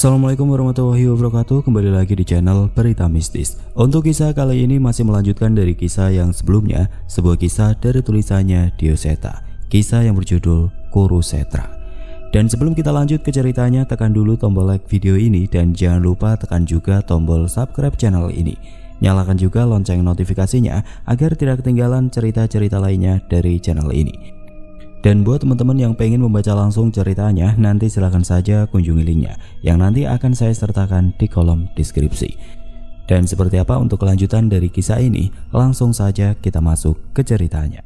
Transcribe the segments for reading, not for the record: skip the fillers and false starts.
Assalamualaikum warahmatullahi wabarakatuh. Kembali lagi di channel Berita Mistis. Untuk kisah kali ini masih melanjutkan dari kisah yang sebelumnya, sebuah kisah dari tulisannya Dioseta, kisah yang berjudul Kurusetra. Dan sebelum kita lanjut ke ceritanya, tekan dulu tombol like video ini dan jangan lupa tekan juga tombol subscribe channel ini. Nyalakan juga lonceng notifikasinya agar tidak ketinggalan cerita-cerita lainnya dari channel ini. Dan buat teman-teman yang pengen membaca langsung ceritanya, nanti silahkan saja kunjungi linknya yang nanti akan saya sertakan di kolom deskripsi. Dan seperti apa untuk kelanjutan dari kisah ini, langsung saja kita masuk ke ceritanya.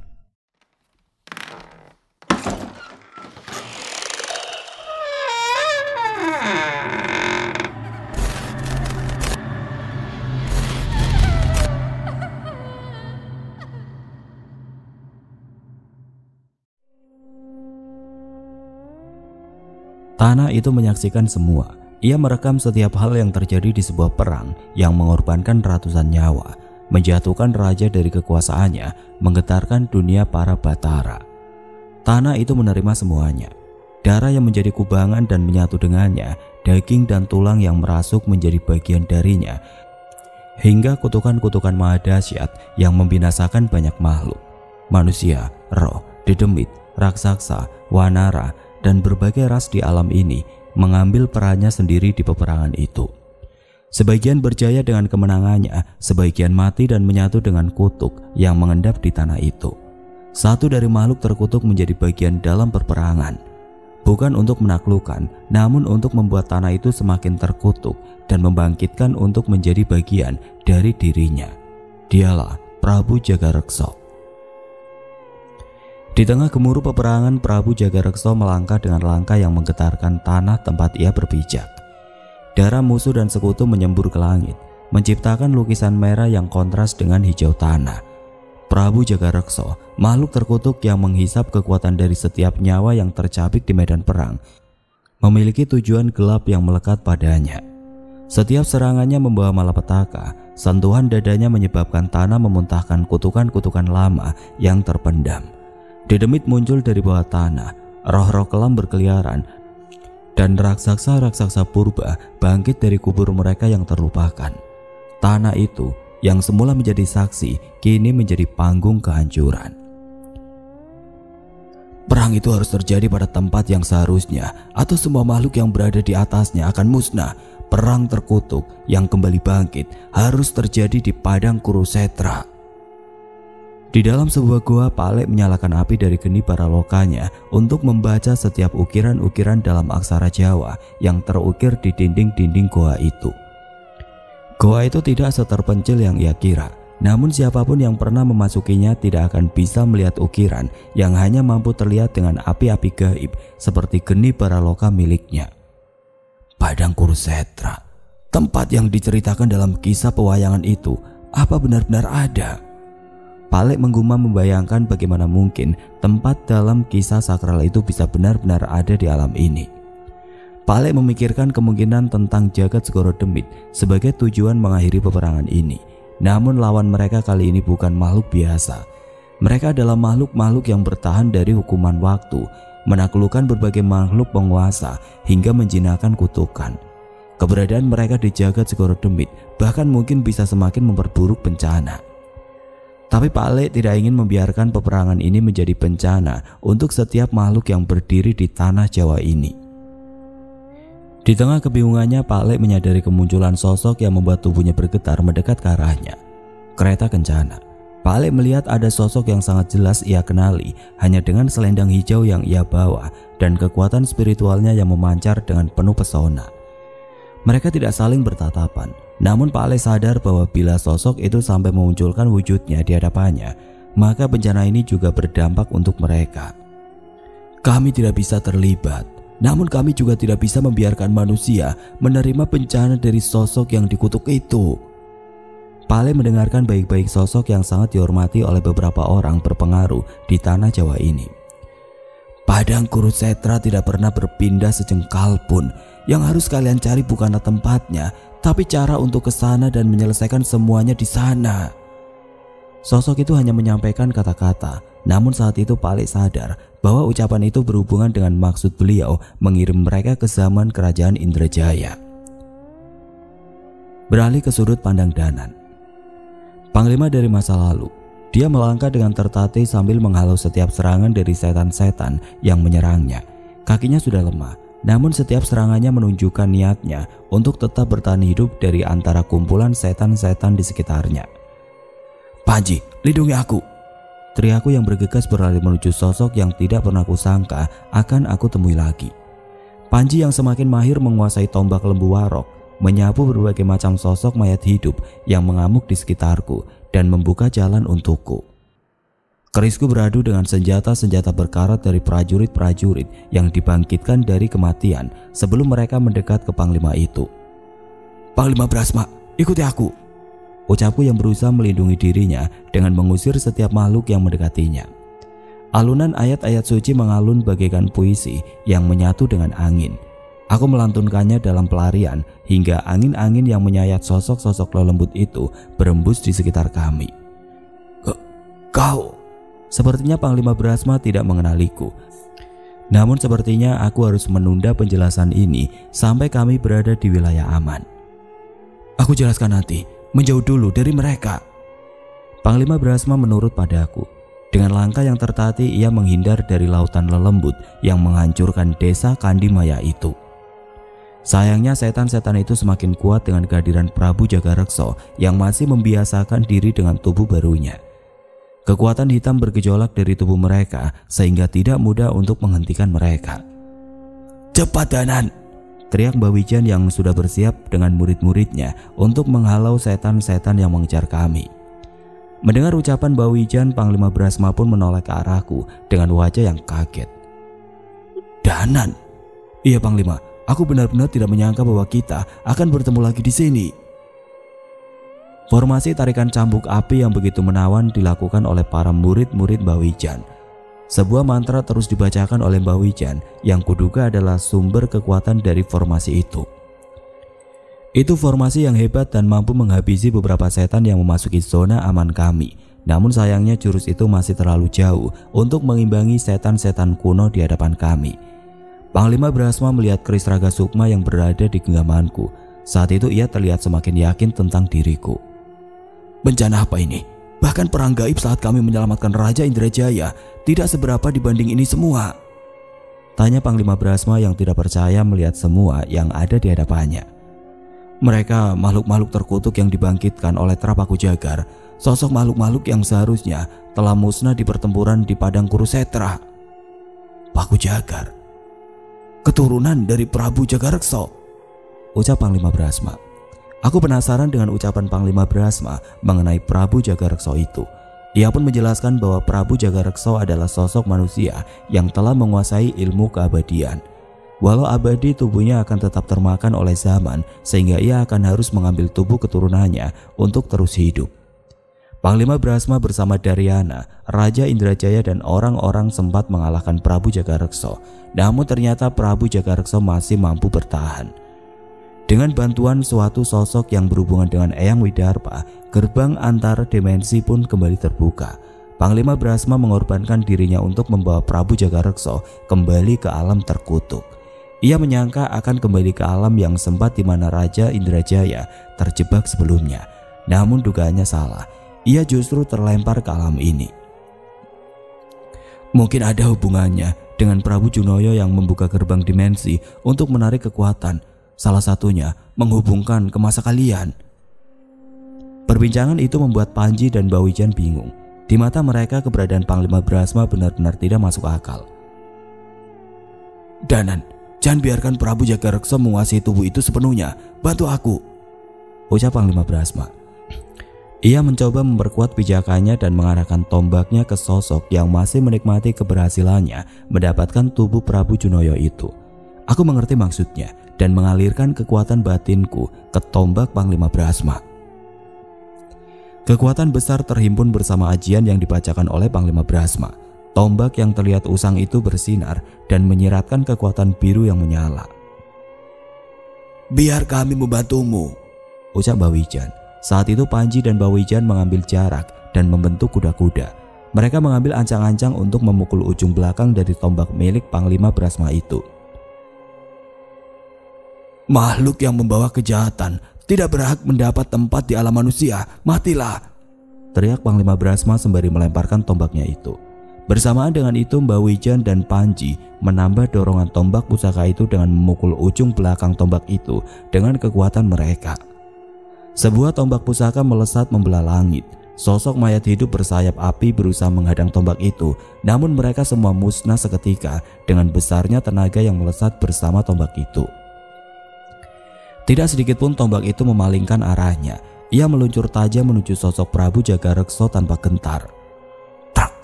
Tanah itu menyaksikan semua. Ia merekam setiap hal yang terjadi di sebuah perang yang mengorbankan ratusan nyawa, menjatuhkan raja dari kekuasaannya, menggetarkan dunia para Batara. Tanah itu menerima semuanya. Darah yang menjadi kubangan dan menyatu dengannya, daging dan tulang yang merasuk menjadi bagian darinya, hingga kutukan-kutukan maha dahsyat yang membinasakan banyak makhluk. Manusia, roh, dedemit, raksasa, wanara, dan berbagai ras di alam ini mengambil perannya sendiri di peperangan itu. Sebagian berjaya dengan kemenangannya, sebagian mati dan menyatu dengan kutuk yang mengendap di tanah itu. Satu dari makhluk terkutuk menjadi bagian dalam perperangan, bukan untuk menaklukkan, namun untuk membuat tanah itu semakin terkutuk dan membangkitkan untuk menjadi bagian dari dirinya. Dialah Prabu Jagareksa. Di tengah gemuruh peperangan, Prabu Jagareksa melangkah dengan langkah yang menggetarkan tanah tempat ia berpijak. Darah musuh dan sekutu menyembur ke langit, menciptakan lukisan merah yang kontras dengan hijau tanah. Prabu Jagareksa, makhluk terkutuk yang menghisap kekuatan dari setiap nyawa yang tercabik di medan perang, memiliki tujuan gelap yang melekat padanya. Setiap serangannya membawa malapetaka, sentuhan dadanya menyebabkan tanah memuntahkan kutukan-kutukan lama yang terpendam. Dedemit muncul dari bawah tanah, roh-roh kelam berkeliaran, dan raksasa-raksasa purba bangkit dari kubur mereka yang terlupakan. Tanah itu yang semula menjadi saksi, kini menjadi panggung kehancuran. Perang itu harus terjadi pada tempat yang seharusnya, atau semua makhluk yang berada di atasnya akan musnah. Perang terkutuk yang kembali bangkit harus terjadi di padang Kurusetra. Di dalam sebuah gua, Pak Lek menyalakan api dari geni para lokanya untuk membaca setiap ukiran-ukiran dalam aksara Jawa yang terukir di dinding-dinding gua itu. Gua itu tidak seterpencil yang ia kira, namun siapapun yang pernah memasukinya tidak akan bisa melihat ukiran yang hanya mampu terlihat dengan api-api gaib seperti geni para loka miliknya. Padang Kurusetra, tempat yang diceritakan dalam kisah pewayangan itu, apa benar-benar ada? Pak Lek menggumam membayangkan bagaimana mungkin tempat dalam kisah sakral itu bisa benar-benar ada di alam ini. Pak Lek memikirkan kemungkinan tentang jagat Segoro Demit sebagai tujuan mengakhiri peperangan ini. Namun lawan mereka kali ini bukan makhluk biasa. Mereka adalah makhluk-makhluk yang bertahan dari hukuman waktu, menaklukkan berbagai makhluk penguasa hingga menjinakkan kutukan. Keberadaan mereka di jagat Segoro Demit bahkan mungkin bisa semakin memperburuk bencana. Tapi Pak Lek tidak ingin membiarkan peperangan ini menjadi bencana untuk setiap makhluk yang berdiri di tanah Jawa ini. Di tengah kebingungannya, Pak Lek menyadari kemunculan sosok yang membuat tubuhnya bergetar mendekat ke arahnya. Kereta kencana. Pak Lek melihat ada sosok yang sangat jelas ia kenali hanya dengan selendang hijau yang ia bawa dan kekuatan spiritualnya yang memancar dengan penuh pesona. Mereka tidak saling bertatapan. Namun Pak Lek sadar bahwa bila sosok itu sampai memunculkan wujudnya di hadapannya, maka bencana ini juga berdampak untuk mereka. Kami tidak bisa terlibat, namun kami juga tidak bisa membiarkan manusia menerima bencana dari sosok yang dikutuk itu. Pak Lek mendengarkan baik-baik sosok yang sangat dihormati oleh beberapa orang berpengaruh di tanah Jawa ini. Padang Kurusetra tidak pernah berpindah sejengkal pun. Yang harus kalian cari bukanlah tempatnya, tapi cara untuk ke sana dan menyelesaikan semuanya di sana. Sosok itu hanya menyampaikan kata-kata, namun saat itu Pak Lek sadar bahwa ucapan itu berhubungan dengan maksud beliau mengirim mereka ke zaman kerajaan Indrajaya. Beralih ke sudut pandang Danan. Panglima dari masa lalu. Dia melangkah dengan tertatih sambil menghalau setiap serangan dari setan-setan yang menyerangnya. Kakinya sudah lemah, namun setiap serangannya menunjukkan niatnya untuk tetap bertahan hidup dari antara kumpulan setan-setan di sekitarnya. "Panji, lindungi aku!" teriakku yang bergegas berlari menuju sosok yang tidak pernah kusangka akan aku temui lagi. Panji yang semakin mahir menguasai tombak lembu warok, menyapu berbagai macam sosok mayat hidup yang mengamuk di sekitarku dan membuka jalan untukku. Kerisku beradu dengan senjata-senjata berkarat dari prajurit-prajurit yang dibangkitkan dari kematian sebelum mereka mendekat ke Panglima itu. "Panglima Brahma, ikuti aku!" ucapku yang berusaha melindungi dirinya dengan mengusir setiap makhluk yang mendekatinya. Alunan ayat-ayat suci mengalun bagaikan puisi yang menyatu dengan angin. Aku melantunkannya dalam pelarian hingga angin-angin yang menyayat sosok-sosok lelembut itu berembus di sekitar kami. Kau... Sepertinya Panglima Brahma tidak mengenaliku. Namun sepertinya aku harus menunda penjelasan ini sampai kami berada di wilayah aman. "Aku jelaskan nanti, menjauh dulu dari mereka." Panglima Brahma menurut padaku. Dengan langkah yang tertatih ia menghindar dari lautan lelembut yang menghancurkan desa Kandimaya itu. Sayangnya setan-setan itu semakin kuat dengan kehadiran Prabu Jagareksa yang masih membiasakan diri dengan tubuh barunya. Kekuatan hitam bergejolak dari tubuh mereka sehingga tidak mudah untuk menghentikan mereka. "Cepat Danan!" teriak Mbak Wijan yang sudah bersiap dengan murid-muridnya untuk menghalau setan-setan yang mengejar kami. Mendengar ucapan Mbak Wijan, Panglima Brahma pun menoleh ke arahku dengan wajah yang kaget. "Danan?" "Iya Panglima. Aku benar-benar tidak menyangka bahwa kita akan bertemu lagi di sini." Formasi tarikan cambuk api yang begitu menawan dilakukan oleh para murid-murid Mbak Wijan. Sebuah mantra terus dibacakan oleh Mbak Wijan yang kuduga adalah sumber kekuatan dari formasi itu. Itu formasi yang hebat dan mampu menghabisi beberapa setan yang memasuki zona aman kami. Namun sayangnya jurus itu masih terlalu jauh untuk mengimbangi setan-setan kuno di hadapan kami. Panglima Brahma melihat keris Raga Sukma yang berada di genggamanku. Saat itu ia terlihat semakin yakin tentang diriku. "Bencana apa ini? Bahkan perang gaib saat kami menyelamatkan Raja Indrajaya tidak seberapa dibanding ini semua." Tanya Panglima Brahma yang tidak percaya melihat semua yang ada di hadapannya. "Mereka makhluk-makhluk terkutuk yang dibangkitkan oleh Trapaku Jagar. Sosok makhluk-makhluk yang seharusnya telah musnah di pertempuran di padang Kurusetra." "Paku Jagar? Keturunan dari Prabu Jagareksa?" ucap Panglima Brahma. Aku penasaran dengan ucapan Panglima Brahma mengenai Prabu Jagareksa itu. Ia pun menjelaskan bahwa Prabu Jagareksa adalah sosok manusia yang telah menguasai ilmu keabadian. Walau abadi, tubuhnya akan tetap termakan oleh zaman sehingga ia akan harus mengambil tubuh keturunannya untuk terus hidup. Panglima Brahma bersama Daryana, Raja Indrajaya dan orang-orang sempat mengalahkan Prabu Jagareksa. Namun ternyata Prabu Jagareksa masih mampu bertahan. Dengan bantuan suatu sosok yang berhubungan dengan Eyang Widarpa, gerbang antar dimensi pun kembali terbuka. Panglima Brahma mengorbankan dirinya untuk membawa Prabu Jagareksa kembali ke alam terkutuk. Ia menyangka akan kembali ke alam yang sempat di mana Raja Indrajaya terjebak sebelumnya. Namun dugaannya salah. Ia justru terlempar ke alam ini. Mungkin ada hubungannya dengan Prabu Junoyo yang membuka gerbang dimensi untuk menarik kekuatan. Salah satunya menghubungkan ke masa kalian. Perbincangan itu membuat Panji dan Mbak Wijan bingung. Di mata mereka keberadaan Panglima Brahma benar-benar tidak masuk akal. "Danan, jangan biarkan Prabu Jagareksa menguasai tubuh itu sepenuhnya. Bantu aku," ucap Panglima Brahma. Ia mencoba memperkuat pijakannya dan mengarahkan tombaknya ke sosok yang masih menikmati keberhasilannya mendapatkan tubuh Prabu Junoyo itu. Aku mengerti maksudnya dan mengalirkan kekuatan batinku ke tombak Panglima Brahma. Kekuatan besar terhimpun bersama ajian yang dibacakan oleh Panglima Brahma. Tombak yang terlihat usang itu bersinar dan menyiratkan kekuatan biru yang menyala. "Biar kami membantumu," ucap Mbak Wijan. Saat itu Panji dan Mbak Wijan mengambil jarak dan membentuk kuda-kuda. Mereka mengambil ancang-ancang untuk memukul ujung belakang dari tombak milik Panglima Brahma itu. "Makhluk yang membawa kejahatan tidak berhak mendapat tempat di alam manusia. Matilah!" teriak Panglima Brahma sembari melemparkan tombaknya itu. Bersamaan dengan itu Mbak Wijan dan Panji menambah dorongan tombak pusaka itu dengan memukul ujung belakang tombak itu dengan kekuatan mereka. Sebuah tombak pusaka melesat membelah langit. Sosok mayat hidup bersayap api berusaha menghadang tombak itu, namun mereka semua musnah seketika dengan besarnya tenaga yang melesat bersama tombak itu. Tidak sedikit pun tombak itu memalingkan arahnya. Ia meluncur tajam menuju sosok Prabu Jagareksa tanpa gentar. Trak!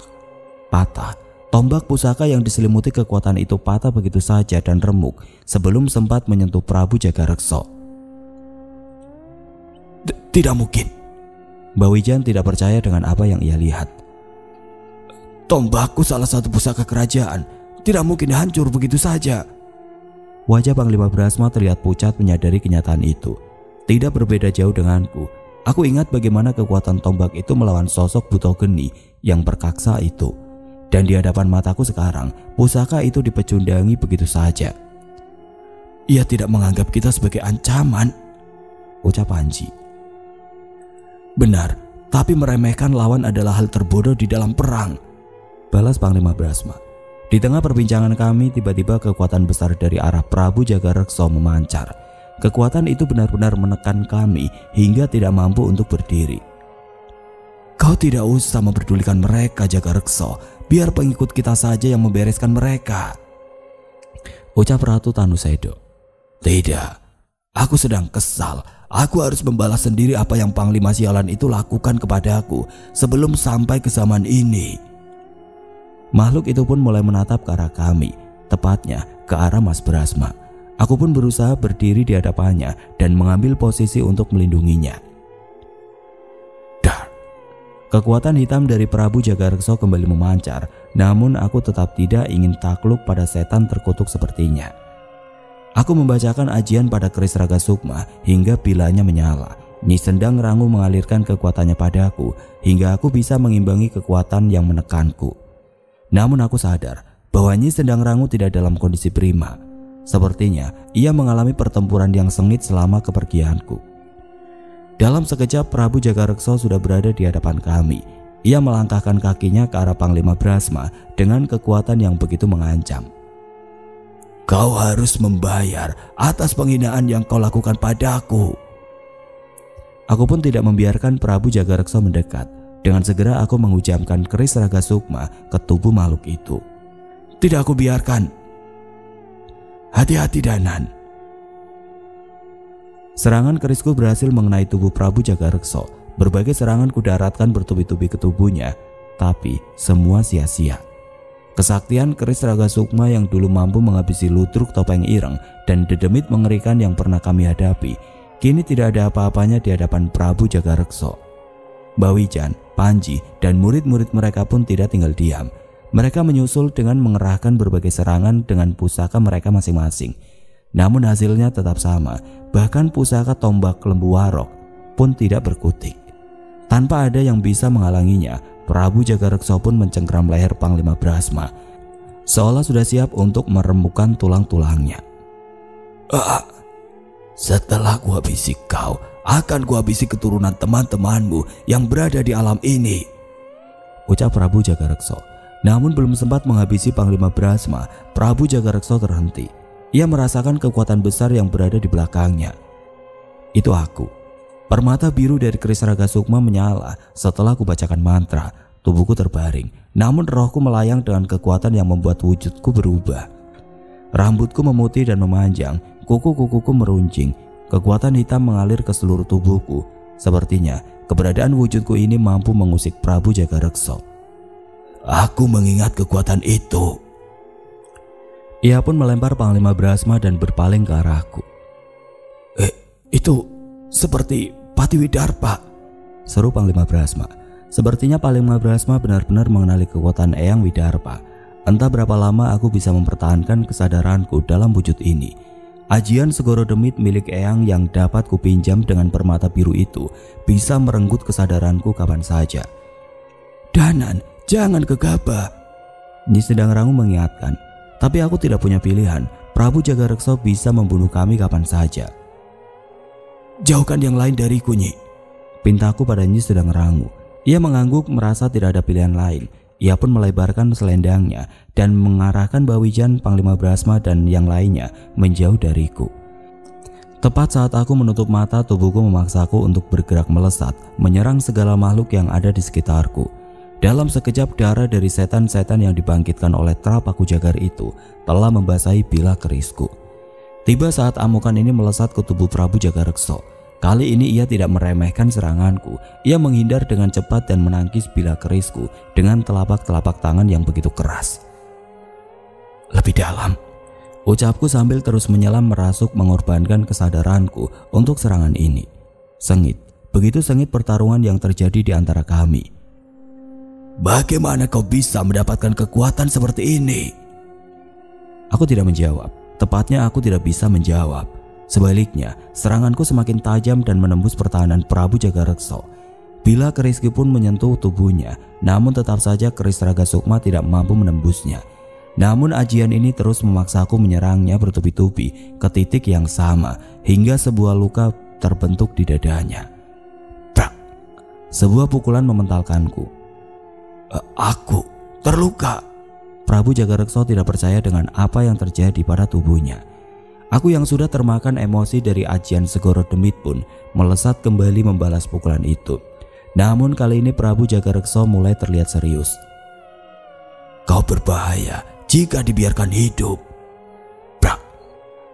Patah. Tombak pusaka yang diselimuti kekuatan itu patah begitu saja dan remuk sebelum sempat menyentuh Prabu Jagareksa. Tidak mungkin. Mbak Wijan tidak percaya dengan apa yang ia lihat. "Tombakku salah satu pusaka kerajaan, tidak mungkin hancur begitu saja." Wajah Panglima Brahma terlihat pucat menyadari kenyataan itu. Tidak berbeda jauh denganku. Aku ingat bagaimana kekuatan tombak itu melawan sosok Buto Geni yang perkasa itu. Dan di hadapan mataku sekarang, pusaka itu dipecundangi begitu saja. "Ia tidak menganggap kita sebagai ancaman," ucap Panji. "Benar, tapi meremehkan lawan adalah hal terbodoh di dalam perang," balas Panglima Brahma. Di tengah perbincangan kami, tiba-tiba kekuatan besar dari arah Prabu Jagareksa memancar. Kekuatan itu benar-benar menekan kami hingga tidak mampu untuk berdiri. "Kau tidak usah memperdulikan mereka, Jagareksa. Biar pengikut kita saja yang membereskan mereka," ucap Ratu Tanusedo. "Tidak, aku sedang kesal. Aku harus membalas sendiri apa yang Panglima sialan itu lakukan kepadaku sebelum sampai ke zaman ini." Makhluk itu pun mulai menatap ke arah kami, tepatnya ke arah Mas Brahma. Aku pun berusaha berdiri di hadapannya dan mengambil posisi untuk melindunginya. Dar! Kekuatan hitam dari Prabu Jagareksa kembali memancar, namun aku tetap tidak ingin takluk pada setan terkutuk sepertinya. Aku membacakan ajian pada keris Raga Sukma hingga pilanya menyala. Nyi Sendang Rangu mengalirkan kekuatannya padaku hingga aku bisa mengimbangi kekuatan yang menekanku. Namun aku sadar bahwa Nyi Sendang Rangu tidak dalam kondisi prima. Sepertinya ia mengalami pertempuran yang sengit selama kepergianku. Dalam sekejap Prabu Jagareksa sudah berada di hadapan kami. Ia melangkahkan kakinya ke arah Panglima Brahma dengan kekuatan yang begitu mengancam. "Kau harus membayar atas penghinaan yang kau lakukan padaku." Aku pun tidak membiarkan Prabu Jagareksa mendekat. Dengan segera aku menghujamkan keris Raga Sukma ke tubuh makhluk itu. "Tidak aku biarkan. Hati-hati Danan." Serangan kerisku berhasil mengenai tubuh Prabu Jagareksa. Berbagai serangan kudaratkan bertubi-tubi ke tubuhnya, tapi semua sia-sia. Kesaktian keris Raga Sukma yang dulu mampu menghabisi Ludruk Topeng Ireng dan dedemit mengerikan yang pernah kami hadapi, kini tidak ada apa-apanya di hadapan Prabu Jagareksa. Mbak Wijan, Panji, dan murid-murid mereka pun tidak tinggal diam. Mereka menyusul dengan mengerahkan berbagai serangan dengan pusaka mereka masing-masing. Namun hasilnya tetap sama, bahkan pusaka tombak Lembu Warok pun tidak berkutik. Tanpa ada yang bisa menghalanginya, Prabu Jagareksa pun mencengkram leher Panglima Brahma, seolah sudah siap untuk meremukkan tulang-tulangnya. "Setelah gua habisi kau, akan gua habisi keturunan teman-temanmu yang berada di alam ini," ucap Prabu Jagareksa. Namun belum sempat menghabisi Panglima Brahma, Prabu Jagareksa terhenti. Ia merasakan kekuatan besar yang berada di belakangnya. Itu aku. Permata biru dari keris Raga Sukma menyala setelah kubacakan mantra. Tubuhku terbaring, namun rohku melayang dengan kekuatan yang membuat wujudku berubah. Rambutku memutih dan memanjang, kuku-kukuku meruncing. Kekuatan hitam mengalir ke seluruh tubuhku. Sepertinya keberadaan wujudku ini mampu mengusik Prabu Jagareksa. "Aku mengingat kekuatan itu." Ia pun melempar Panglima Brahma dan berpaling ke arahku. Itu seperti Patiwidarpa," seru Panglima Brahma. Sepertinya Panglima Brahma benar-benar mengenali kekuatan Eyang Widarpa. Entah berapa lama aku bisa mempertahankan kesadaranku dalam wujud ini. Ajian Segoro Demit milik Eyang yang dapat kupinjam dengan permata biru itu bisa merenggut kesadaranku kapan saja. "Danan, jangan gegabah," Nyi Sendang Rangu mengingatkan. Tapi aku tidak punya pilihan. Prabu Jagareksa bisa membunuh kami kapan saja. Jauhkan yang lain dariku, Nyi. Pintaku pada Nyi Sedang Rangu. Ia mengangguk merasa tidak ada pilihan lain. Ia pun melebarkan selendangnya dan mengarahkan Bawijan, Panglima Brahma dan yang lainnya menjauh dariku. Tepat saat aku menutup mata, tubuhku memaksaku untuk bergerak melesat, menyerang segala makhluk yang ada di sekitarku. Dalam sekejap darah dari setan-setan yang dibangkitkan oleh Trapaku Jagar itu telah membasahi bilah kerisku. Tiba saat amukan ini melesat ke tubuh Prabu Jagareksa. Kali ini ia tidak meremehkan seranganku. Ia menghindar dengan cepat dan menangkis bilah kerisku dengan telapak-telapak tangan yang begitu keras. Lebih dalam, ucapku sambil terus menyelam merasuk mengorbankan kesadaranku untuk serangan ini. Sengit, begitu sengit pertarungan yang terjadi di antara kami. Bagaimana kau bisa mendapatkan kekuatan seperti ini? Aku tidak menjawab. Tepatnya aku tidak bisa menjawab. Sebaliknya, seranganku semakin tajam dan menembus pertahanan Prabu Jagareksa. Bilah kerisku pun menyentuh tubuhnya, namun tetap saja keris Raga Sukma tidak mampu menembusnya. Namun ajian ini terus memaksaku menyerangnya bertubi-tubi ke titik yang sama hingga sebuah luka terbentuk di dadanya. Brak! Sebuah pukulan mementalkanku. Aku terluka. Prabu Jagareksa tidak percaya dengan apa yang terjadi pada tubuhnya. Aku yang sudah termakan emosi dari ajian Segoro Demit pun melesat kembali membalas pukulan itu. Namun kali ini Prabu Jagareksa mulai terlihat serius. Kau berbahaya jika dibiarkan hidup. Brak!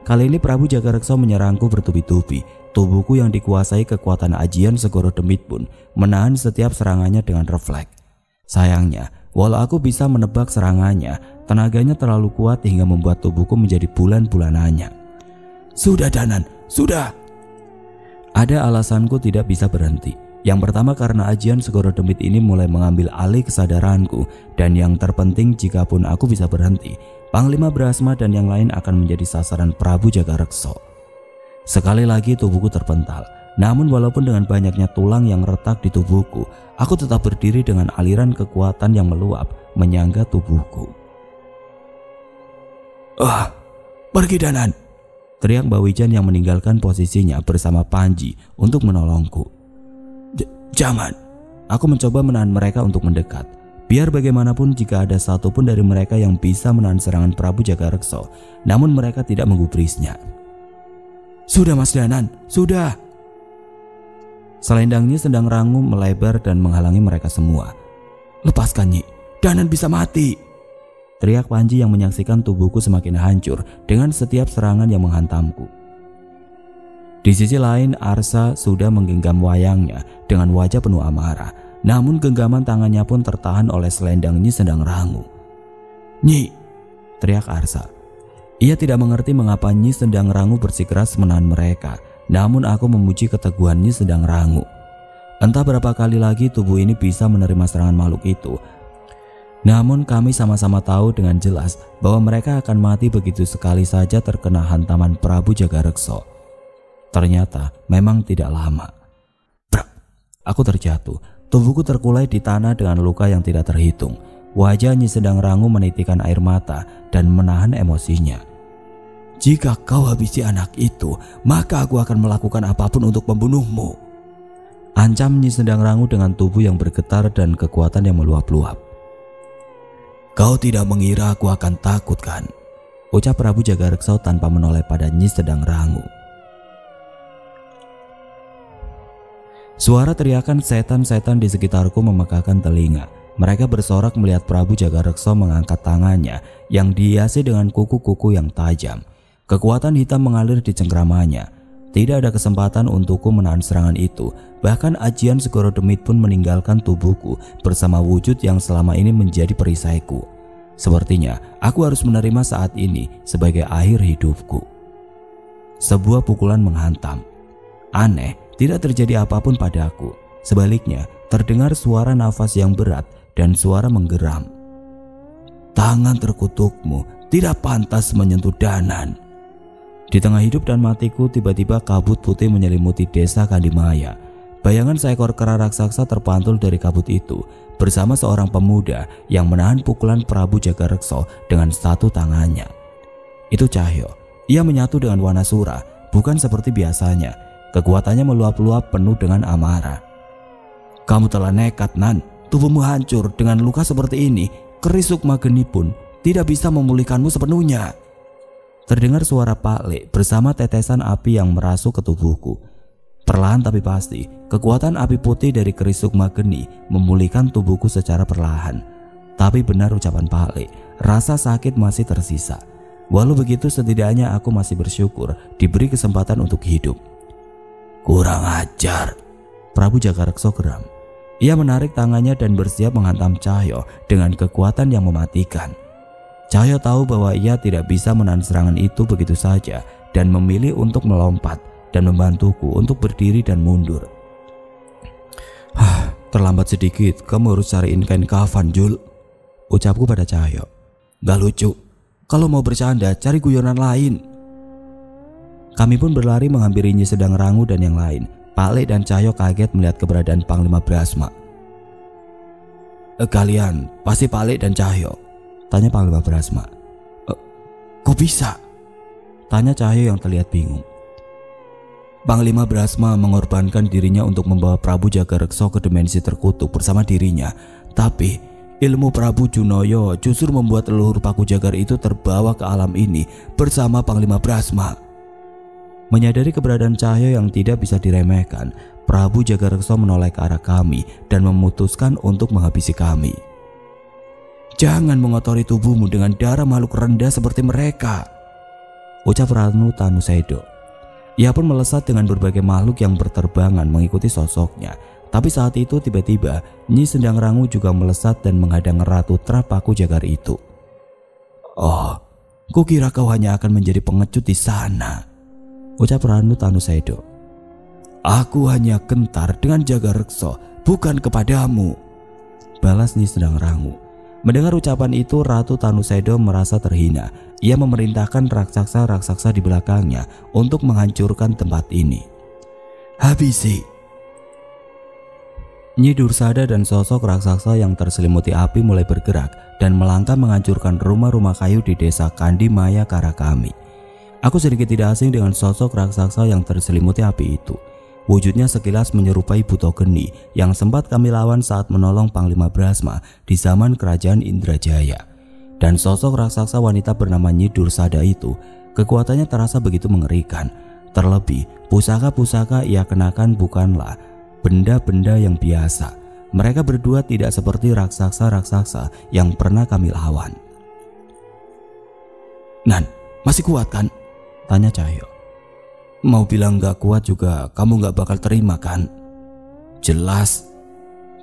Kali ini Prabu Jagareksa menyerangku bertubi-tubi. Tubuhku yang dikuasai kekuatan ajian Segoro Demit pun menahan setiap serangannya dengan refleks. Sayangnya, walau aku bisa menebak serangannya, tenaganya terlalu kuat hingga membuat tubuhku menjadi bulan-bulanannya. Sudah Danan, sudah. Ada alasanku tidak bisa berhenti. Yang pertama karena ajian Segoro Demit ini mulai mengambil alih kesadaranku, dan yang terpenting jikapun aku bisa berhenti, Panglima Brahma dan yang lain akan menjadi sasaran Prabu Jagareksa. Sekali lagi tubuhku terpental, namun walaupun dengan banyaknya tulang yang retak di tubuhku, aku tetap berdiri dengan aliran kekuatan yang meluap menyangga tubuhku. Pergi Danan! Teriak Bawijan yang meninggalkan posisinya bersama Panji untuk menolongku. Jangan! Aku mencoba menahan mereka untuk mendekat. Biar bagaimanapun jika ada satu pun dari mereka yang bisa menahan serangan Prabu Jagareksa, namun mereka tidak menggubrisnya. Sudah Mas Danan, sudah! Selendangnya Sedang Rangu melebar dan menghalangi mereka semua. Lepaskan Nyi, Danan bisa mati! Teriak Panji yang menyaksikan tubuhku semakin hancur dengan setiap serangan yang menghantamku. Di sisi lain, Arsa sudah menggenggam wayangnya dengan wajah penuh amarah. Namun genggaman tangannya pun tertahan oleh selendang Nyi Sedang Rangu. Nyi! Teriak Arsa. Ia tidak mengerti mengapa Nyi Sedang Rangu bersikeras menahan mereka. Namun aku memuji keteguhan Nyi Sedang Rangu. Entah berapa kali lagi tubuh ini bisa menerima serangan makhluk itu. Namun kami sama-sama tahu dengan jelas bahwa mereka akan mati begitu sekali saja terkena hantaman Prabu Jagareksa. Ternyata memang tidak lama. Brak! Aku terjatuh. Tubuhku terkulai di tanah dengan luka yang tidak terhitung. Wajah Nyi Sedang Rangu menitikan air mata dan menahan emosinya. Jika kau habisi anak itu, maka aku akan melakukan apapun untuk membunuhmu. Ancam Nyi Sedang Rangu dengan tubuh yang bergetar dan kekuatan yang meluap-luap. Kau tidak mengira aku akan takut kan? Ucap Prabu Jagareksa tanpa menoleh pada Nyi Sedang Rangu. Suara teriakan setan-setan di sekitarku memekakan telinga. Mereka bersorak melihat Prabu Jagareksa mengangkat tangannya yang dihiasi dengan kuku-kuku yang tajam. Kekuatan hitam mengalir di cengkramannya. Tidak ada kesempatan untukku menahan serangan itu. Bahkan ajian Segoro Demit pun meninggalkan tubuhku bersama wujud yang selama ini menjadi perisaiku. Sepertinya aku harus menerima saat ini sebagai akhir hidupku. Sebuah pukulan menghantam. Aneh, tidak terjadi apapun padaku. Sebaliknya, terdengar suara nafas yang berat dan suara menggeram. Tangan terkutukmu tidak pantas menyentuh Danan. Di tengah hidup dan matiku, tiba-tiba kabut putih menyelimuti desa Kandimaya. Bayangan seekor kera raksasa terpantul dari kabut itu bersama seorang pemuda yang menahan pukulan Prabu Jagareksa dengan satu tangannya. Itu Cahyo. Ia menyatu dengan Wanasura, bukan seperti biasanya. Kekuatannya meluap-luap penuh dengan amarah. "Kamu telah nekat, Nan. Tubuhmu hancur dengan luka seperti ini. Keris sukma geni pun tidak bisa memulihkanmu sepenuhnya." Terdengar suara Pak Le bersama tetesan api yang merasuk ke tubuhku. Perlahan tapi pasti, kekuatan api putih dari keris sukma geni memulihkan tubuhku secara perlahan. Tapi benar ucapan Pak Le, rasa sakit masih tersisa. Walau begitu, setidaknya aku masih bersyukur diberi kesempatan untuk hidup. "Kurang ajar," Prabu Jagareksa geram. Ia menarik tangannya dan bersiap menghantam Cahyo dengan kekuatan yang mematikan. Cahyo tahu bahwa ia tidak bisa menahan serangan itu begitu saja dan memilih untuk melompat dan membantuku untuk berdiri dan mundur. "Terlambat sedikit, kamu harus cariin kain kafan, Jul," ucapku pada Cahyo. "Gak lucu. Kalau mau bercanda, cari guyonan lain." Kami pun berlari menghampiri Nyi Sedang Rangu dan yang lain. Pak Le dan Cahyo kaget melihat keberadaan Panglima Brasma. "Kalian pasti Pak Le dan Cahyo?" tanya Panglima Brasma. "Kok bisa?" tanya Cahyo yang terlihat bingung. "Panglima Brasma mengorbankan dirinya untuk membawa Prabu Jagareksa ke dimensi terkutuk bersama dirinya. Tapi ilmu Prabu Junoyo justru membuat leluhur Paku Jagar itu terbawa ke alam ini bersama Panglima Brasma." Menyadari keberadaan Cahyo yang tidak bisa diremehkan, Prabu Jagareksa menoleh ke arah kami dan memutuskan untuk menghabisi kami. "Jangan mengotori tubuhmu dengan darah makhluk rendah seperti mereka," ucap Ranu Tanusedo. Ia pun melesat dengan berbagai makhluk yang berterbangan mengikuti sosoknya. Tapi saat itu tiba-tiba Nyi Sedang Rangu juga melesat dan menghadang Ratu Trapaku Jagar itu. "Oh, kukira kau hanya akan menjadi pengecut di sana," ucap Ranu Tanusedo. "Aku hanya gentar dengan Jagareksa, bukan kepadamu," balas Nyi Sedang Rangu. Mendengar ucapan itu, Ratu Tanusedo merasa terhina. Ia memerintahkan raksasa-raksasa di belakangnya untuk menghancurkan tempat ini. "Habisi!" Nyi Dursada dan sosok raksasa yang terselimuti api mulai bergerak dan melangkah menghancurkan rumah-rumah kayu di desa Kandi Maya ke arah kami. Aku sedikit tidak asing dengan sosok raksasa yang terselimuti api itu. Wujudnya sekilas menyerupai Buto Geni yang sempat kami lawan saat menolong Panglima Brasma di zaman Kerajaan Indrajaya. Dan sosok raksasa wanita bernama Nyi Dursada itu, kekuatannya terasa begitu mengerikan. Terlebih, pusaka-pusaka ia kenakan bukanlah benda-benda yang biasa. Mereka berdua tidak seperti raksasa-raksasa yang pernah kami lawan. "Nan, masih kuat kan?" tanya Cahyo. "Mau bilang gak kuat juga kamu gak bakal terima kan?" "Jelas."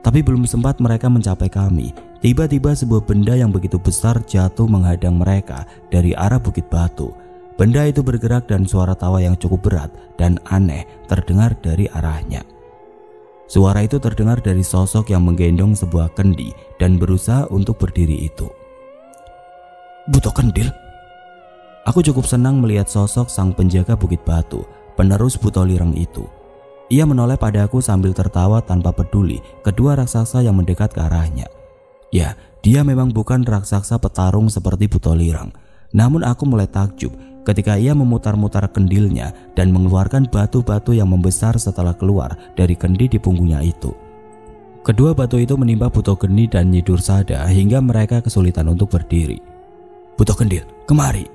Tapi belum sempat mereka mencapai kami, tiba-tiba sebuah benda yang begitu besar jatuh menghadang mereka dari arah Bukit Batu. Benda itu bergerak dan suara tawa yang cukup berat dan aneh terdengar dari arahnya. Suara itu terdengar dari sosok yang menggendong sebuah kendi dan berusaha untuk berdiri itu. "Buto Kendil?" Aku cukup senang melihat sosok sang penjaga Bukit Batu, penerus Buto Lireng itu. Ia menoleh padaku sambil tertawa tanpa peduli kedua raksasa yang mendekat ke arahnya. Ya, dia memang bukan raksasa petarung seperti Buto Lireng. Namun aku mulai takjub ketika ia memutar-mutar kendilnya dan mengeluarkan batu-batu yang membesar setelah keluar dari kendi di punggungnya itu. Kedua batu itu menimpa Buto Geni dan Nyi Dursada hingga mereka kesulitan untuk berdiri. "Buto Kendil, kemari!"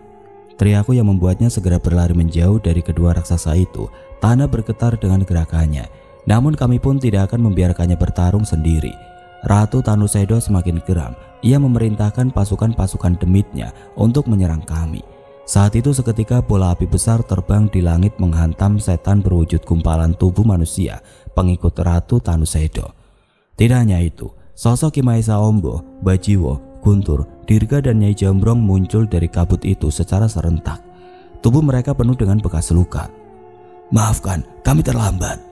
teriakku yang membuatnya segera berlari menjauh dari kedua raksasa itu. Tanah bergetar dengan gerakannya. Namun kami pun tidak akan membiarkannya bertarung sendiri. Ratu Tanusedo semakin geram. Ia memerintahkan pasukan-pasukan demitnya untuk menyerang kami. Saat itu seketika bola api besar terbang di langit menghantam setan berwujud gumpalan tubuh manusia, pengikut Ratu Tanusedo. Tidak hanya itu, sosok Ki Maesa Ombo, Bajiwo, Guntur, Dirga dan Nyai Jambrong muncul dari kabut itu secara serentak. Tubuh mereka penuh dengan bekas luka. "Maafkan, kami terlambat."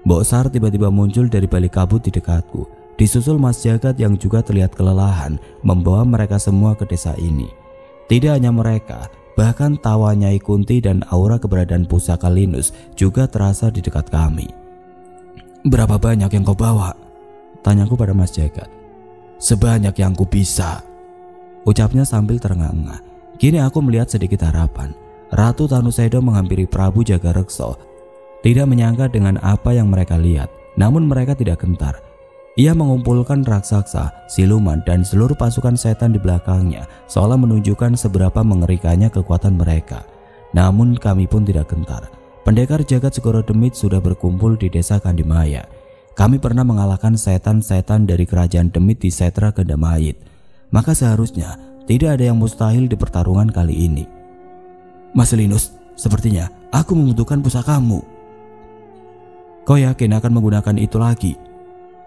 Mbok Sar tiba-tiba muncul dari balik kabut di dekatku. Disusul Mas Jagat yang juga terlihat kelelahan membawa mereka semua ke desa ini. Tidak hanya mereka, bahkan tawa Nyai Kunti dan aura keberadaan pusaka Linus juga terasa di dekat kami. "Berapa banyak yang kau bawa?" tanyaku pada Mas Jagat. "Sebanyak yang ku bisa," ucapnya sambil terengah-engah. Kini aku melihat sedikit harapan. Ratu Tanusedo menghampiri Prabu Jagareksa Tidak menyangka dengan apa yang mereka lihat, namun mereka tidak gentar. Ia mengumpulkan raksasa, siluman, dan seluruh pasukan setan di belakangnya, seolah menunjukkan seberapa mengerikannya kekuatan mereka. Namun kami pun tidak gentar. Pendekar jagat Segoro Demit sudah berkumpul di desa Kandimaya. Kami pernah mengalahkan setan-setan dari kerajaan Demit di Setra Gandamait. Maka seharusnya tidak ada yang mustahil di pertarungan kali ini. Mas Linus, sepertinya aku membutuhkan pusakamu. Kau yakin akan menggunakan itu lagi?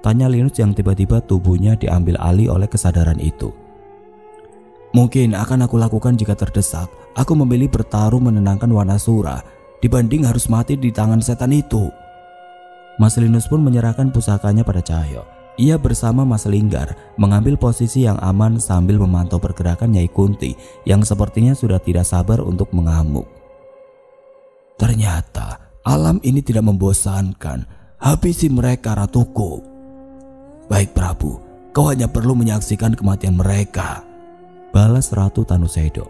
Tanya Linus yang tiba-tiba tubuhnya diambil alih oleh kesadaran itu. Mungkin akan aku lakukan jika terdesak. Aku memilih bertarung menenangkan Wanasura dibanding harus mati di tangan setan itu. Mas Linus pun menyerahkan pusakanya pada Cahyo. Ia bersama Mas Linggar mengambil posisi yang aman sambil memantau pergerakan Nyai Kunti yang sepertinya sudah tidak sabar untuk mengamuk. Ternyata alam ini tidak membosankan. Habisi mereka, ratuku. Baik Prabu, kau hanya perlu menyaksikan kematian mereka, balas Ratu Tanusedo.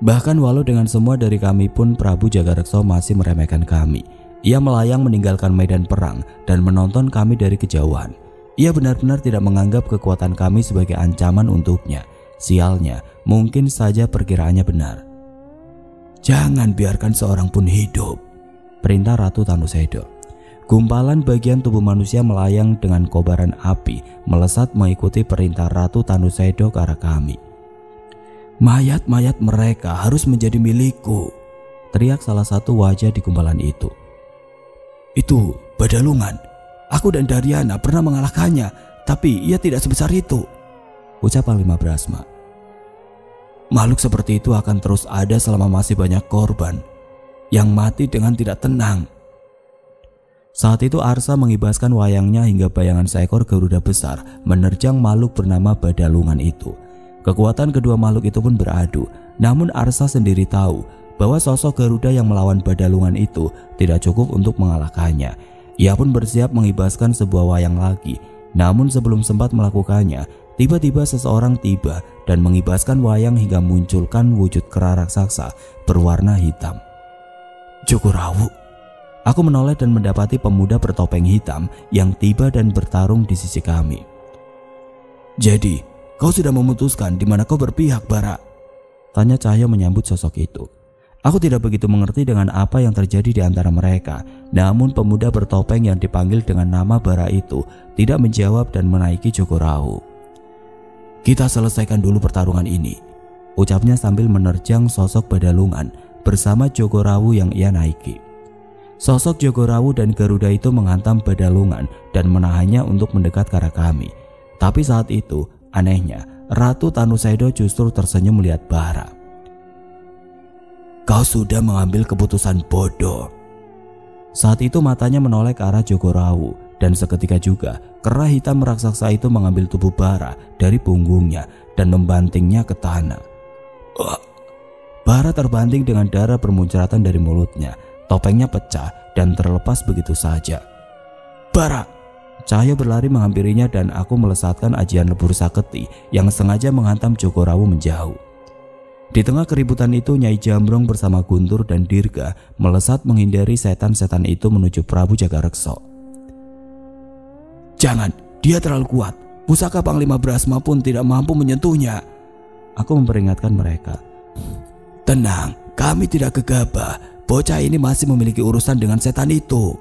Bahkan walau dengan semua dari kami pun Prabu Jagareksa masih meremehkan kami. Ia melayang meninggalkan medan perang dan menonton kami dari kejauhan. Ia benar-benar tidak menganggap kekuatan kami sebagai ancaman untuknya. Sialnya, mungkin saja perkiraannya benar. Jangan biarkan seorang pun hidup, perintah Ratu Tanusedo. Gumpalan bagian tubuh manusia melayang dengan kobaran api melesat mengikuti perintah Ratu Tanusedo ke arah kami. Mayat-mayat mereka harus menjadi milikku, teriak salah satu wajah di gumpalan itu. Itu Badalungan. Aku dan Daryana pernah mengalahkannya, tapi ia tidak sebesar itu, ucap Panglima Brasma. Makhluk seperti itu akan terus ada selama masih banyak korban yang mati dengan tidak tenang. Saat itu Arsa mengibaskan wayangnya hingga bayangan seekor Garuda besar menerjang makhluk bernama Badalungan itu. Kekuatan kedua makhluk itu pun beradu, namun Arsa sendiri tahu bahwa sosok Garuda yang melawan Badalungan itu tidak cukup untuk mengalahkannya. Ia pun bersiap mengibaskan sebuah wayang lagi, namun sebelum sempat melakukannya, tiba-tiba seseorang tiba dan mengibaskan wayang hingga munculkan wujud kera raksasa berwarna hitam. Jogorawu. Aku menoleh dan mendapati pemuda bertopeng hitam yang tiba dan bertarung di sisi kami. Jadi, kau sudah memutuskan di mana kau berpihak, Bara? Tanya Cahyo menyambut sosok itu. Aku tidak begitu mengerti dengan apa yang terjadi di antara mereka, namun pemuda bertopeng yang dipanggil dengan nama Bara itu tidak menjawab dan menaiki Jogorawu. Kita selesaikan dulu pertarungan ini, ucapnya sambil menerjang sosok Badalungan bersama Jogorawu yang ia naiki. Sosok Jogorawu dan Garuda itu menghantam Badalungan dan menahannya untuk mendekat ke arah kami. Tapi saat itu, anehnya, Ratu Tanusedo justru tersenyum melihat Bara. Kau sudah mengambil keputusan bodoh. Saat itu matanya menoleh ke arah Jogorawu dan seketika juga kera hitam raksasa itu mengambil tubuh Bara dari punggungnya dan membantingnya ke tanah. Bara terbanting dengan darah bermuncratan dari mulutnya. Topengnya pecah dan terlepas begitu saja. Bara! Cahyo berlari menghampirinya dan aku melesatkan ajian lebur saketi yang sengaja menghantam Jogorawu menjauh. Di tengah keributan itu Nyai Jambrong bersama Guntur dan Dirga melesat menghindari setan-setan itu menuju Prabu Jagareksa. Jangan, dia terlalu kuat. Pusaka Panglima Brasma pun tidak mampu menyentuhnya. Aku memperingatkan mereka. Tenang, kami tidak gegabah. Bocah ini masih memiliki urusan dengan setan itu,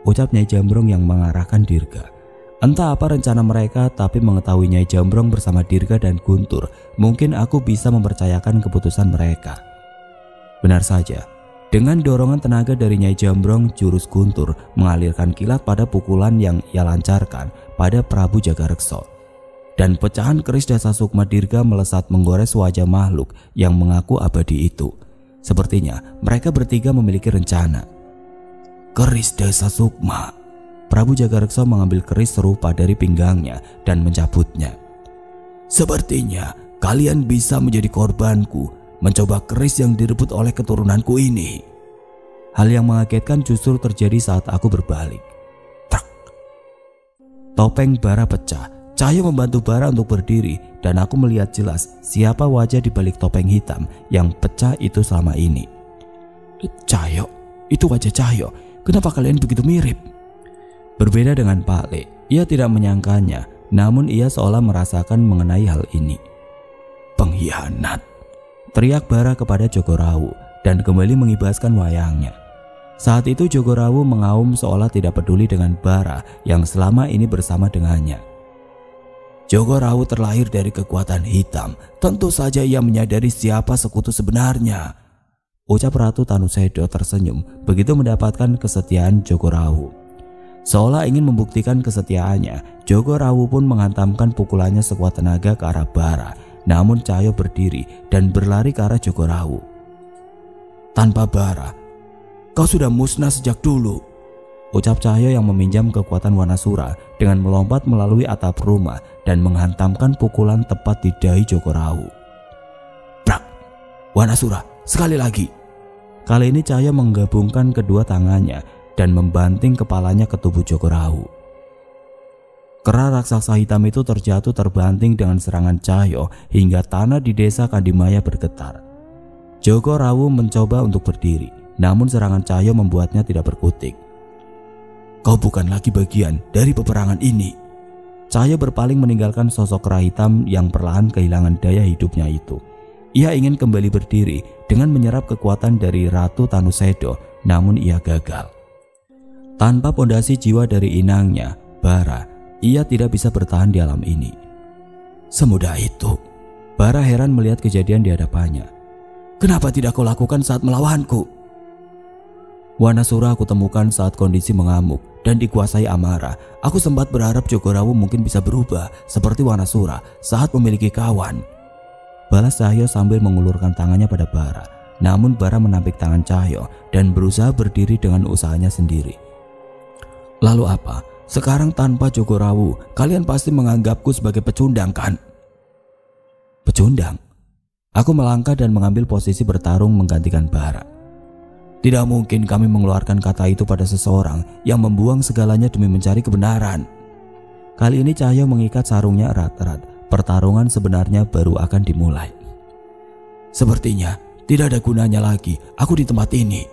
ucap Nyai Jambrong yang mengarahkan Dirga. Entah apa rencana mereka, tapi mengetahui Nyai Jambrong bersama Dirga dan Guntur, mungkin aku bisa mempercayakan keputusan mereka. Benar saja, dengan dorongan tenaga dari Nyai Jambrong, jurus Guntur mengalirkan kilat pada pukulan yang ia lancarkan pada Prabu Jagareksa. Dan pecahan keris Dasa Sukma Dirga melesat menggores wajah makhluk yang mengaku abadi itu. Sepertinya mereka bertiga memiliki rencana. Keris Dasa Sukma. Prabu Jagareksa mengambil keris serupa dari pinggangnya dan mencabutnya. Sepertinya kalian bisa menjadi korbanku mencoba keris yang direbut oleh keturunanku ini. Hal yang mengagetkan justru terjadi saat aku berbalik. Trak. Topeng Bara pecah. Cahyo membantu Bara untuk berdiri dan aku melihat jelas siapa wajah di balik topeng hitam yang pecah itu selama ini. Cahyo, itu wajah Cahyo. Kenapa kalian begitu mirip? Berbeda dengan Pak Le, ia tidak menyangkanya, namun ia seolah merasakan mengenai hal ini. Pengkhianat, teriak Bara kepada Jogorawu dan kembali mengibaskan wayangnya. Saat itu Jogorawu mengaum seolah tidak peduli dengan Bara yang selama ini bersama dengannya. Jogorawu terlahir dari kekuatan hitam, tentu saja ia menyadari siapa sekutu sebenarnya, ucap Ratu Tanusedo tersenyum begitu mendapatkan kesetiaan Jogorawu. Seolah ingin membuktikan kesetiaannya, Jogorawu pun menghantamkan pukulannya sekuat tenaga ke arah Bara. Namun Cahyo berdiri dan berlari ke arah Jogorawu. Tanpa Bara, kau sudah musnah sejak dulu, ucap Cahyo yang meminjam kekuatan Wanasura dengan melompat melalui atap rumah dan menghantamkan pukulan tepat di dahi Jogorawu. Brak! Wanasura, sekali lagi. Kali ini Cahyo menggabungkan kedua tangannya dan membanting kepalanya ke tubuh Jogorawu. Kera raksasa hitam itu terjatuh terbanting dengan serangan Cahyo hingga tanah di desa Kandimaya bergetar. Jogorawu mencoba untuk berdiri, namun serangan Cahyo membuatnya tidak berkutik. Kau bukan lagi bagian dari peperangan ini. Cahyo berpaling meninggalkan sosok kera hitam yang perlahan kehilangan daya hidupnya itu. Ia ingin kembali berdiri dengan menyerap kekuatan dari Ratu Tanusedo, namun ia gagal. Tanpa pondasi jiwa dari inangnya, Bara, ia tidak bisa bertahan di alam ini. Semudah itu. Bara heran melihat kejadian di hadapannya. Kenapa tidak kau lakukan saat melawanku? Wanasura aku temukan saat kondisi mengamuk dan dikuasai amarah. Aku sempat berharap Jogorawu mungkin bisa berubah seperti Wanasura saat memiliki kawan, balas Cahyo sambil mengulurkan tangannya pada Bara. Namun Bara menampik tangan Cahyo dan berusaha berdiri dengan usahanya sendiri. Lalu apa? Sekarang tanpa Jogorawu, kalian pasti menganggapku sebagai pecundang kan? Pecundang? Aku melangkah dan mengambil posisi bertarung menggantikan Bara. Tidak mungkin kami mengeluarkan kata itu pada seseorang yang membuang segalanya demi mencari kebenaran. Kali ini Cahyo mengikat sarungnya erat-erat. Pertarungan sebenarnya baru akan dimulai. Sepertinya tidak ada gunanya lagi aku di tempat ini.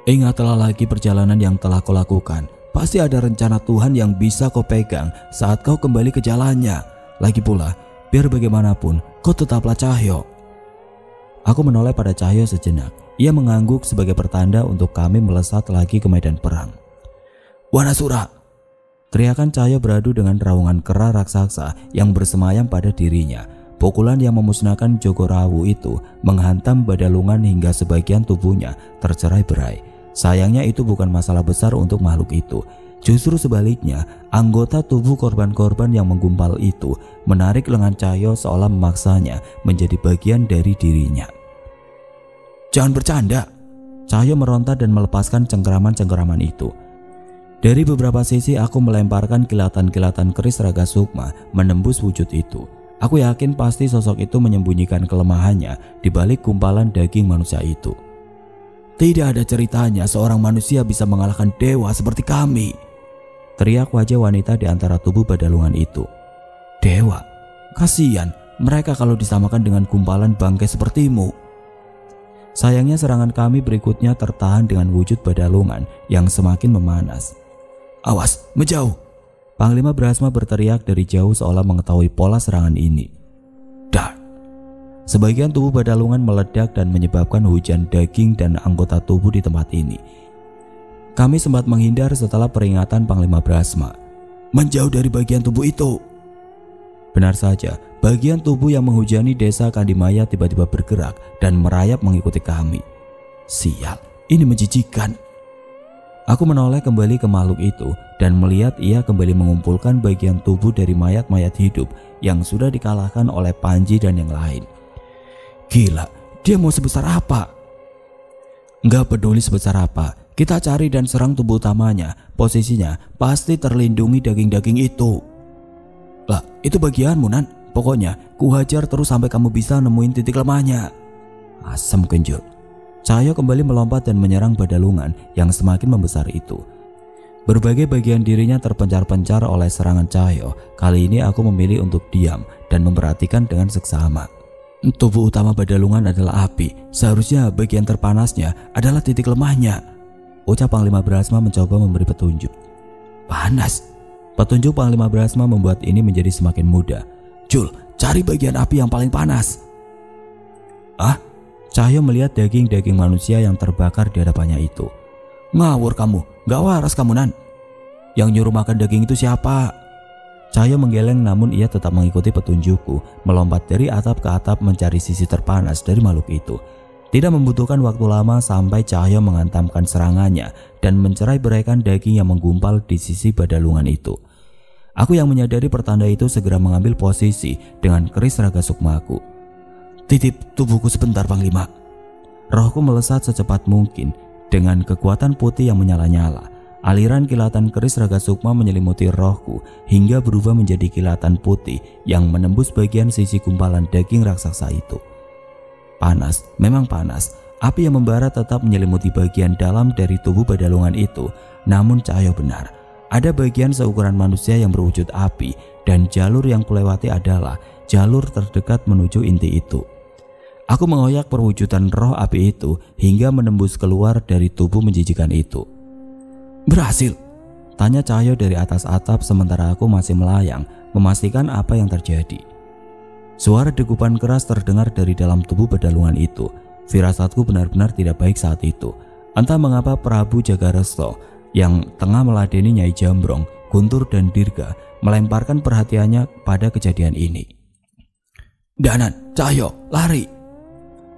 Ingatlah lagi perjalanan yang telah kau lakukan. Pasti ada rencana Tuhan yang bisa kau pegang saat kau kembali ke jalannya. Lagi pula, biar bagaimanapun, kau tetaplah Cahyo. Aku menoleh pada Cahyo sejenak. Ia mengangguk sebagai pertanda untuk kami melesat lagi ke medan perang. Wanasura! Teriakan Cahyo beradu dengan raungan kera raksasa yang bersemayam pada dirinya. Pukulan yang memusnahkan Jogorawu itu menghantam Badalungan hingga sebagian tubuhnya tercerai-berai. Sayangnya itu bukan masalah besar untuk makhluk itu. Justru sebaliknya, anggota tubuh korban-korban yang menggumpal itu menarik lengan Cahyo seolah memaksanya menjadi bagian dari dirinya. Jangan bercanda! Cahyo meronta dan melepaskan cengkeraman-cengkeraman itu. Dari beberapa sisi aku melemparkan kilatan-kilatan keris Raga Sukma menembus wujud itu. Aku yakin pasti sosok itu menyembunyikan kelemahannya di balik gumpalan daging manusia itu. Tidak ada ceritanya seorang manusia bisa mengalahkan dewa seperti kami, teriak wajah wanita di antara tubuh Badalungan itu. Dewa? Kasihan mereka kalau disamakan dengan gumpalan bangkai sepertimu. Sayangnya serangan kami berikutnya tertahan dengan wujud Badalungan yang semakin memanas. Awas, menjauh! Panglima Brahma berteriak dari jauh seolah mengetahui pola serangan ini. Dar! Sebagian tubuh Badalungan meledak dan menyebabkan hujan daging dan anggota tubuh di tempat ini. Kami sempat menghindar setelah peringatan Panglima Brahma. Menjauh dari bagian tubuh itu! Benar saja, bagian tubuh yang menghujani desa Kandimaya tiba-tiba bergerak dan merayap mengikuti kami. Sial, ini menjijikan. Aku menoleh kembali ke makhluk itu dan melihat ia kembali mengumpulkan bagian tubuh dari mayat-mayat hidup yang sudah dikalahkan oleh Panji dan yang lain. Gila, dia mau sebesar apa? Nggak peduli sebesar apa, kita cari dan serang tubuh utamanya. Posisinya pasti terlindungi daging-daging itu. Lah, itu bagianmu, Nan. Pokoknya, ku hajar terus sampai kamu bisa nemuin titik lemahnya. Asam kenjut. Cahyo kembali melompat dan menyerang Badalungan yang semakin membesar itu. Berbagai bagian dirinya terpencar-pencar oleh serangan Cahyo. Kali ini aku memilih untuk diam dan memperhatikan dengan seksama. Tubuh utama Badalungan adalah api. Seharusnya bagian terpanasnya adalah titik lemahnya. ucap Panglima Brahma mencoba memberi petunjuk. Panas. Petunjuk Panglima Brahma membuat ini menjadi semakin mudah. Jul, cari bagian api yang paling panas. Ah? Cahyo melihat daging-daging manusia yang terbakar di hadapannya itu. Ngawur kamu, gak waras kamu Nan. Yang nyuruh makan daging itu siapa? Cahyo menggeleng namun ia tetap mengikuti petunjukku, melompat dari atap ke atap mencari sisi terpanas dari makhluk itu. Tidak membutuhkan waktu lama sampai Cahyo menghantamkan serangannya dan mencerai-beraikan daging yang menggumpal di sisi badalungan itu. Aku yang menyadari pertanda itu segera mengambil posisi dengan keris raga sukmaku. Titip tubuhku sebentar Panglima. Rohku melesat secepat mungkin dengan kekuatan putih yang menyala-nyala. Aliran kilatan keris raga sukma menyelimuti rohku hingga berubah menjadi kilatan putih yang menembus bagian sisi gumpalan daging raksasa itu. Panas, memang panas. Api yang membara tetap menyelimuti bagian dalam dari tubuh badalungan itu. Namun Cahyo benar. Ada bagian seukuran manusia yang berwujud api dan jalur yang kulewati adalah jalur terdekat menuju inti itu. Aku mengoyak perwujudan roh api itu hingga menembus keluar dari tubuh menjijikan itu. Berhasil? Tanya Cahyo dari atas atap sementara aku masih melayang memastikan apa yang terjadi. Suara degupan keras terdengar dari dalam tubuh badalungan itu. Firasatku benar-benar tidak baik saat itu. Entah mengapa Prabu Jagareksa yang tengah meladeni Nyai Jambrong, Guntur dan Dirga melemparkan perhatiannya pada kejadian ini. Danan, Cahyo, lari!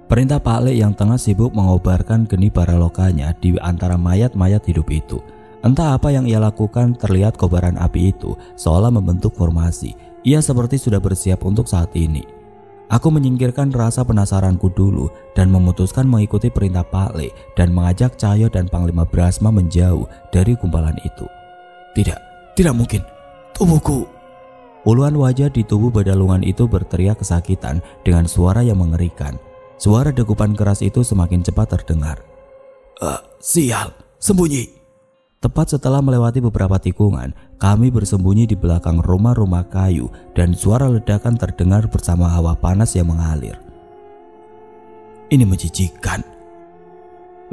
Perintah Pak Le yang tengah sibuk mengobarkan geni baralokanya di antara mayat-mayat hidup itu. Entah apa yang ia lakukan, terlihat kobaran api itu seolah membentuk formasi. Ia seperti sudah bersiap untuk saat ini. Aku menyingkirkan rasa penasaranku dulu dan memutuskan mengikuti perintah Pak Le dan mengajak Cahyo dan Panglima Brahma menjauh dari gumpalan itu. Tidak mungkin. Tubuhku. Puluhan wajah di tubuh badalungan itu berteriak kesakitan dengan suara yang mengerikan. Suara degupan keras itu semakin cepat terdengar. Sial, sembunyi. Tepat setelah melewati beberapa tikungan, kami bersembunyi di belakang rumah-rumah kayu dan suara ledakan terdengar bersama hawa panas yang mengalir. Ini menjijikan.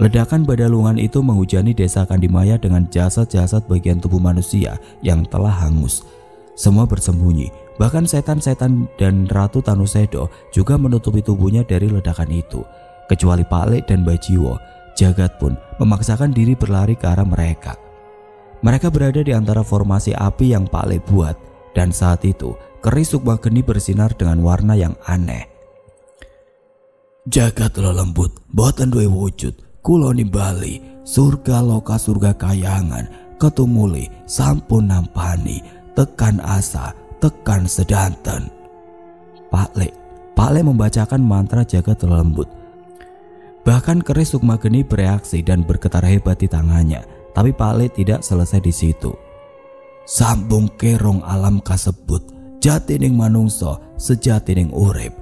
Ledakan badalungan itu menghujani desa Kandimaya dengan jasad-jasad bagian tubuh manusia yang telah hangus. Semua bersembunyi, bahkan setan-setan dan Ratu Tanusedo juga menutupi tubuhnya dari ledakan itu. Kecuali Pak Le dan Bajiwo, Jagat pun memaksakan diri berlari ke arah mereka. Mereka berada di antara formasi api yang Pak Le buat, dan saat itu keris sukmageni bersinar dengan warna yang aneh. Jagat lelembut, boten duwe wujud, kula nimbali, surga loka surga kayangan, ketumuli sampun nampani, tekan asa, tekan sedanten. Pak Le membacakan mantra jagat lelembut. Bahkan keris sukmageni bereaksi dan bergetar hebat di tangannya. Tapi Pak Le tidak selesai di situ. Sambung kerong alam kasebut, jatining manungso, sejatining urip.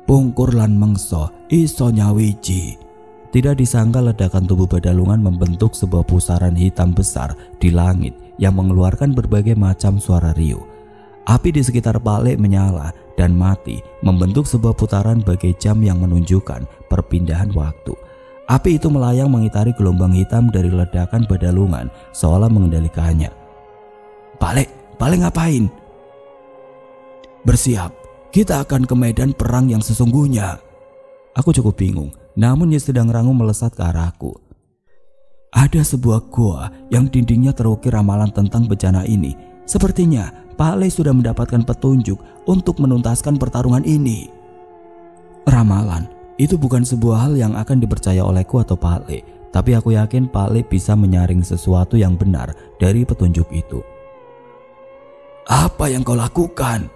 Pungkur lan mengso, iso nyawiji. Tidak disangka ledakan tubuh badalungan membentuk sebuah pusaran hitam besar di langit yang mengeluarkan berbagai macam suara riuh. Api di sekitar Pak Le menyala dan mati, membentuk sebuah putaran bagai jam yang menunjukkan perpindahan waktu. Api itu melayang mengitari gelombang hitam dari ledakan badalungan seolah mengendalikannya. Pak Le ngapain? Bersiap, kita akan ke medan perang yang sesungguhnya. Aku cukup bingung, namun ia sedang rangu melesat ke arahku. Ada sebuah goa yang dindingnya terukir ramalan tentang bencana ini. Sepertinya Pak Le sudah mendapatkan petunjuk untuk menuntaskan pertarungan ini. Ramalan itu bukan sebuah hal yang akan dipercaya olehku atau Pak Le, tapi aku yakin Pak Le bisa menyaring sesuatu yang benar dari petunjuk itu. Apa yang kau lakukan?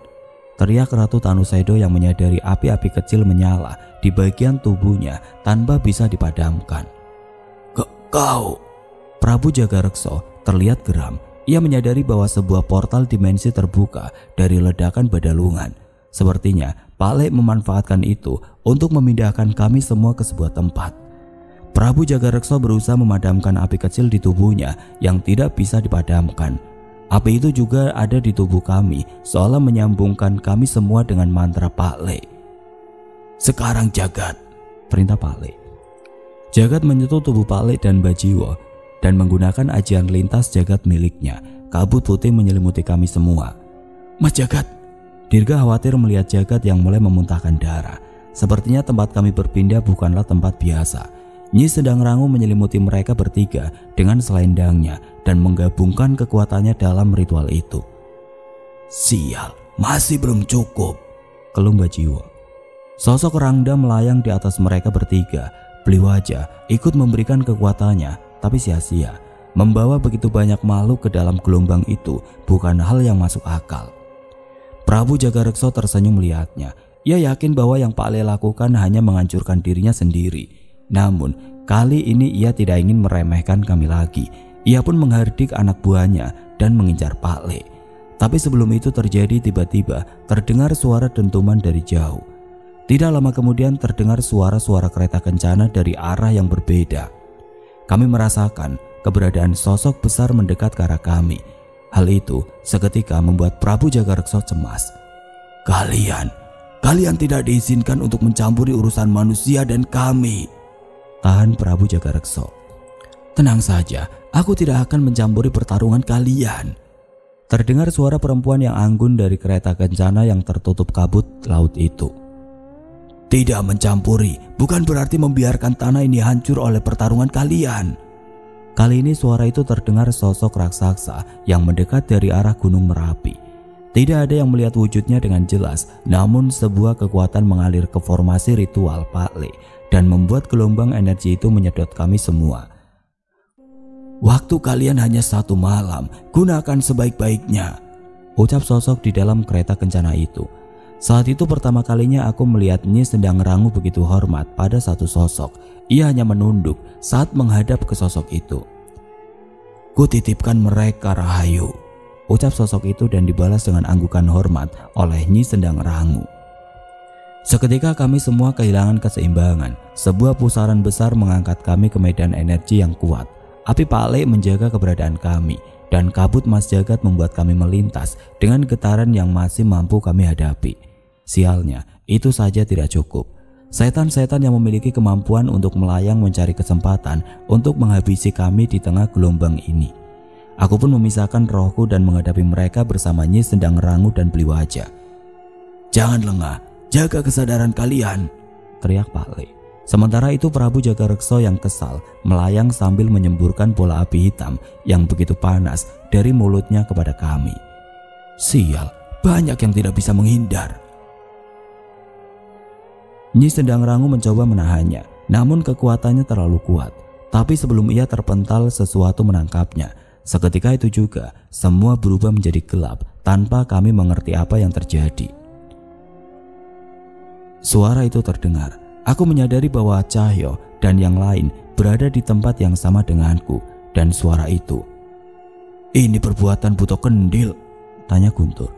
Teriak Ratu Tanusedo yang menyadari api-api kecil menyala di bagian tubuhnya tanpa bisa dipadamkan. Kau? Prabu Jagareksa terlihat geram. Ia menyadari bahwa sebuah portal dimensi terbuka dari ledakan badalungan. Sepertinya Pak Le memanfaatkan itu untuk memindahkan kami semua ke sebuah tempat. Prabu Jagareksa berusaha memadamkan api kecil di tubuhnya yang tidak bisa dipadamkan. Api itu juga ada di tubuh kami, seolah menyambungkan kami semua dengan mantra Pak Le. Sekarang Jagat, perintah Pak Le. Jagat menyentuh tubuh Pak Le dan Bajiwo. dan menggunakan ajian lintas jagat miliknya. Kabut putih menyelimuti kami semua. "Mas Jagat!" Dirga khawatir melihat Jagat yang mulai memuntahkan darah. Sepertinya tempat kami berpindah bukanlah tempat biasa. Nyi Sendang Rangu menyelimuti mereka bertiga dengan selendangnya dan menggabungkan kekuatannya dalam ritual itu. "Sial, masih belum cukup," keluh Mbak Jiwo. Sosok Rangda melayang di atas mereka bertiga. Beli wajah ikut memberikan kekuatannya, tapi sia-sia. Membawa begitu banyak makhluk ke dalam gelombang itu bukan hal yang masuk akal. Prabu Jagareksa tersenyum melihatnya. Ia yakin bahwa yang Pak Le lakukan hanya menghancurkan dirinya sendiri. Namun kali ini ia tidak ingin meremehkan kami lagi. Ia pun menghardik anak buahnya dan mengincar Pak Le. Tapi sebelum itu terjadi, tiba-tiba terdengar suara dentuman dari jauh. Tidak lama kemudian terdengar suara-suara kereta kencana dari arah yang berbeda. Kami merasakan keberadaan sosok besar mendekat ke arah kami. Hal itu seketika membuat Prabu Jagareksa cemas. Kalian tidak diizinkan untuk mencampuri urusan manusia dan kami," tahan Prabu Jagareksa. "Tenang saja, aku tidak akan mencampuri pertarungan kalian." Terdengar suara perempuan yang anggun dari kereta kencana yang tertutup kabut laut itu. "Tidak mencampuri bukan berarti membiarkan tanah ini hancur oleh pertarungan kalian." Kali ini suara itu terdengar sosok raksasa yang mendekat dari arah Gunung Merapi. Tidak ada yang melihat wujudnya dengan jelas, namun sebuah kekuatan mengalir ke formasi ritual Pak Le dan membuat gelombang energi itu menyedot kami semua. "Waktu kalian hanya 1 malam, gunakan sebaik-baiknya," ucap sosok di dalam kereta kencana itu. Saat itu pertama kalinya aku melihat Nyi Sendang Rangu begitu hormat pada satu sosok. Ia hanya menunduk saat menghadap ke sosok itu. "Kutitipkan mereka, Rahayu," ucap sosok itu dan dibalas dengan anggukan hormat oleh Nyi Sendang Rangu. Seketika kami semua kehilangan keseimbangan. Sebuah pusaran besar mengangkat kami ke medan energi yang kuat. Api Pak Le menjaga keberadaan kami dan kabut Mas Jagat membuat kami melintas dengan getaran yang masih mampu kami hadapi. Sialnya, itu saja tidak cukup. Setan-setan yang memiliki kemampuan untuk melayang mencari kesempatan untuk menghabisi kami di tengah gelombang ini. Aku pun memisahkan rohku dan menghadapi mereka bersama Nyi Sendang Rangu dan Beli Wajah. "Jangan lengah, jaga kesadaran kalian," teriak Pak Le. Sementara itu Prabu Jagareksa yang kesal melayang sambil menyemburkan bola api hitam yang begitu panas dari mulutnya kepada kami. Sial, banyak yang tidak bisa menghindar. Nyi Sendang Rangu mencoba menahannya, namun kekuatannya terlalu kuat. Tapi sebelum ia terpental, sesuatu menangkapnya. Seketika itu juga, semua berubah menjadi gelap tanpa kami mengerti apa yang terjadi. Suara itu terdengar. Aku menyadari bahwa Cahyo dan yang lain berada di tempat yang sama denganku. Dan suara itu, "Ini perbuatan Buto Kendil," tanya Guntur.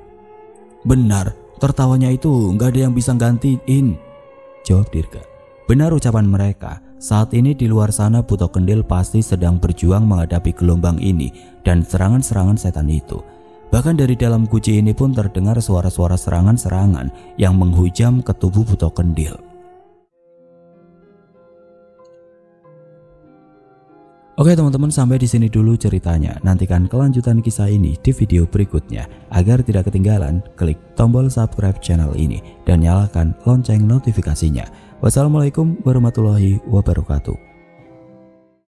"Benar, tertawanya itu nggak ada yang bisa gantiin," jawab Dirga. Benar ucapan mereka. Saat ini di luar sana Buto Kendil pasti sedang berjuang menghadapi gelombang ini dan serangan-serangan setan itu. Bahkan dari dalam guci ini pun terdengar suara-suara serangan-serangan yang menghujam ke tubuh Buto Kendil. Oke teman-teman, sampai di sini dulu ceritanya. Nantikan kelanjutan kisah ini di video berikutnya. Agar tidak ketinggalan, klik tombol subscribe channel ini dan nyalakan lonceng notifikasinya. Wassalamualaikum warahmatullahi wabarakatuh.